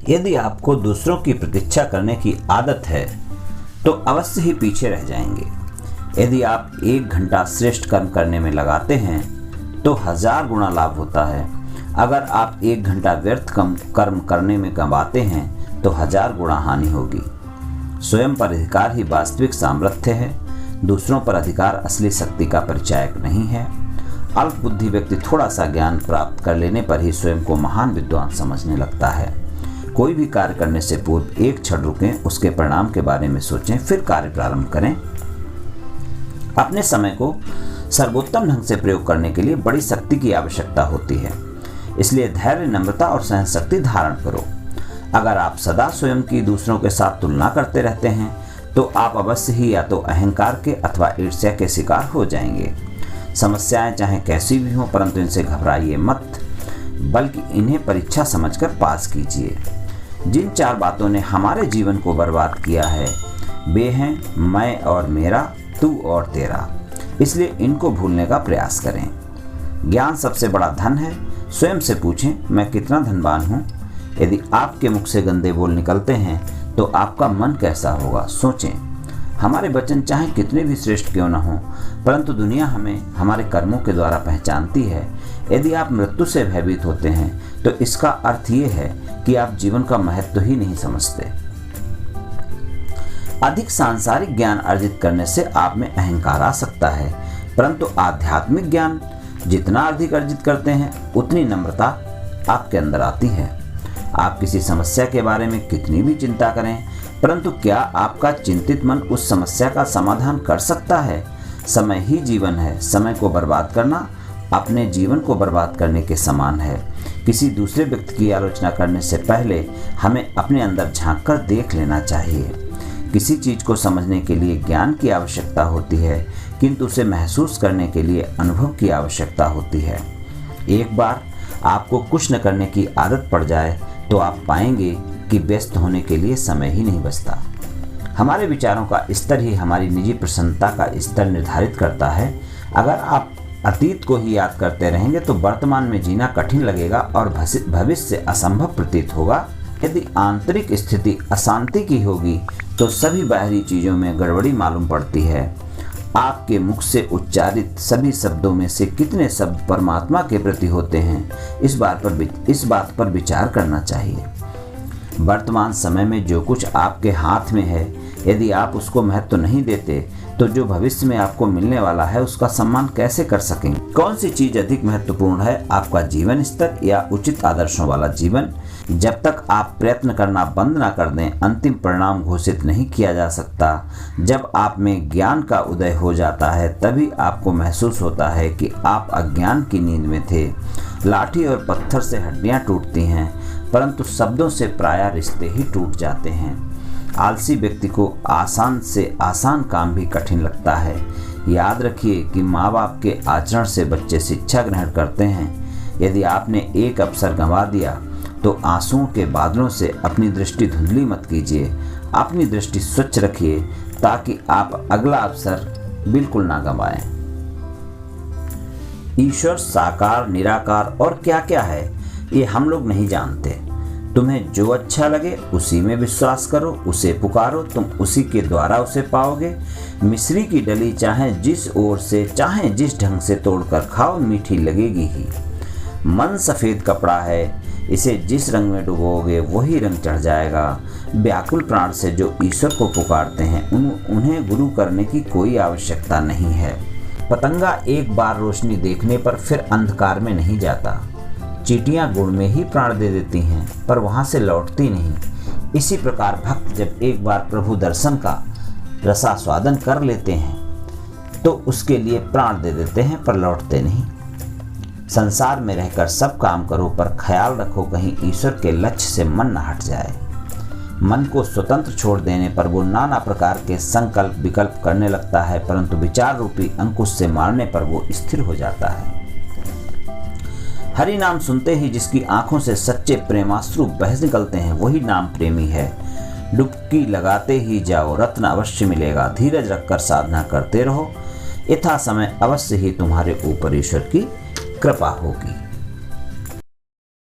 यदि आपको दूसरों की प्रतीक्षा करने की आदत है तो अवश्य ही पीछे रह जाएंगे। यदि आप 1 घंटा श्रेष्ठ कर्म करने में लगाते हैं तो 1000 गुना लाभ होता है। अगर आप 1 घंटा व्यर्थ कर्म करने में गंवाते हैं तो 1000 गुना हानि होगी। स्वयं पर अधिकार ही वास्तविक सामर्थ्य है। दूसरों पर अधिकार असली शक्ति का परिचायक नहीं है। अल्प बुद्धि व्यक्ति थोड़ा सा ज्ञान प्राप्त कर लेने पर ही स्वयं को महान विद्वान समझने लगता है। कोई भी कार्य करने से पूर्व एक क्षण रुकें, उसके परिणाम के बारे में सोचें, फिर कार्य प्रारंभ करें। अपने समय को सर्वोत्तम ढंग से प्रयोग करने के लिए बड़ी शक्ति की आवश्यकता होती है। इसलिए धैर्य, नम्रता और सहनशक्ति धारण करो। अगर आप सदा स्वयं की दूसरों के साथ तुलना करते रहते हैं तो आप अवश्य ही या तो अहंकार के अथवा ईर्ष्या के शिकार हो जाएंगे। समस्याएं चाहे कैसी भी हों, परंतु इनसे घबराइए मत, बल्कि इन्हें परीक्षा समझकर पास कीजिए। जिन 4 बातों ने हमारे जीवन को बर्बाद किया है वे हैं मैं और मेरा, तू और तेरा। इसलिए इनको भूलने का प्रयास करें। ज्ञान सबसे बड़ा धन है। स्वयं से पूछें, मैं कितना धनवान हूँ। यदि आपके मुख से गंदे बोल निकलते हैं तो आपका मन कैसा होगा, सोचें। हमारे वचन चाहे कितने भी श्रेष्ठ क्यों न हों, परंतु दुनिया हमें हमारे कर्मों के द्वारा पहचानती है। यदि आप मृत्यु से भयभीत होते हैं तो इसका अर्थ ये है कि आप जीवन का महत्व ही नहीं समझते। अधिक सांसारिक ज्ञान अर्जित करने से आप में अहंकार आ सकता है, परंतु आध्यात्मिक ज्ञान जितना अधिक अर्जित करते हैं उतनी नम्रता आपके अंदर आती है। आप किसी समस्या के बारे में कितनी भी चिंता करें, परंतु क्या आपका चिंतित मन उस समस्या का समाधान कर सकता है? समय ही जीवन है। समय को बर्बाद करना अपने जीवन को बर्बाद करने के समान है। किसी दूसरे व्यक्ति की आलोचना करने से पहले हमें अपने अंदर झांककर देख लेना चाहिए। किसी चीज को समझने के लिए ज्ञान की आवश्यकता होती है, किंतु उसे महसूस करने के लिए अनुभव की आवश्यकता होती है। एक बार आपको कुछ न करने की आदत पड़ जाए तो आप पाएंगे कि व्यस्त होने के लिए समय ही नहीं बचता। हमारे विचारों का स्तर ही हमारी निजी प्रसन्नता का स्तर निर्धारित करता है। अगर आप अतीत को ही याद करते रहेंगे तो वर्तमान में जीना कठिन लगेगा और भविष्य असंभव प्रतीत होगा। यदि आंतरिक स्थिति अशांति की होगी तो सभी बाहरी चीजों में गड़बड़ी मालूम पड़ती है। आपके मुख से उच्चारित सभी शब्दों में से कितने शब्द परमात्मा के प्रति होते हैं, इस बात पर विचार करना चाहिए। वर्तमान समय में जो कुछ आपके हाथ में है, यदि आप उसको महत्व नहीं देते तो जो भविष्य में आपको मिलने वाला है उसका सम्मान कैसे कर सकेंगे? कौन सी चीज अधिक महत्वपूर्ण है, आपका जीवन स्तर या उचित आदर्शों वाला जीवन? जब तक आप प्रयत्न करना बंद ना कर दें, अंतिम परिणाम घोषित नहीं किया जा सकता। जब आप में ज्ञान का उदय हो जाता है तभी आपको महसूस होता है कि आप अज्ञान की नींद में थे। लाठी और पत्थर से हड्डियां टूटती हैं, परंतु शब्दों से प्रायः रिश्ते ही टूट जाते हैं। आलसी व्यक्ति को आसान से आसान काम भी कठिन लगता है। याद रखिए कि माँ बाप के आचरण से बच्चे शिक्षा ग्रहण करते हैं। यदि आपने एक अवसर गंवा दिया तो आंसुओं के बादलों से अपनी दृष्टि धुंधली मत कीजिए। अपनी दृष्टि स्वच्छ रखिए ताकि आप अगला अवसर बिल्कुल ना गंवाएं। ईश्वर साकार, निराकार और क्या क्या है ये हम लोग नहीं जानते। तुम्हें जो अच्छा लगे उसी में विश्वास करो, उसे पुकारो, तुम उसी के द्वारा उसे पाओगे। मिश्री की डली चाहे जिस ओर से चाहे जिस ढंग से तोड़कर खाओ, मीठी लगेगी ही। मन सफ़ेद कपड़ा है, इसे जिस रंग में डुबोगे वही रंग चढ़ जाएगा। व्याकुल प्राण से जो ईश्वर को पुकारते हैं उन्हें गुरु करने की कोई आवश्यकता नहीं है। पतंगा एक बार रोशनी देखने पर फिर अंधकार में नहीं जाता। चींटियां गुड़ में ही प्राण दे देती हैं पर वहां से लौटती नहीं। इसी प्रकार भक्त जब एक बार प्रभु दर्शन का रसास्वादन कर लेते हैं तो उसके लिए प्राण दे देते हैं पर लौटते नहीं। संसार में रहकर सब काम करो पर ख्याल रखो कहीं ईश्वर के लक्ष्य से मन न हट जाए। मन को स्वतंत्र छोड़ देने पर वो नाना प्रकार के संकल्प विकल्प करने लगता है, परंतु विचार रूपी अंकुश से मारने पर वो स्थिर हो जाता है। हरि नाम सुनते ही जिसकी आंखों से सच्चे प्रेमाश्रु बह निकलते हैं वही नाम प्रेमी है। डुबकी लगाते ही जाओ, रत्न अवश्य मिलेगा। धीरज रखकर साधना करते रहो, यथा समय अवश्य ही तुम्हारे ऊपर ईश्वर की कृपा होगी।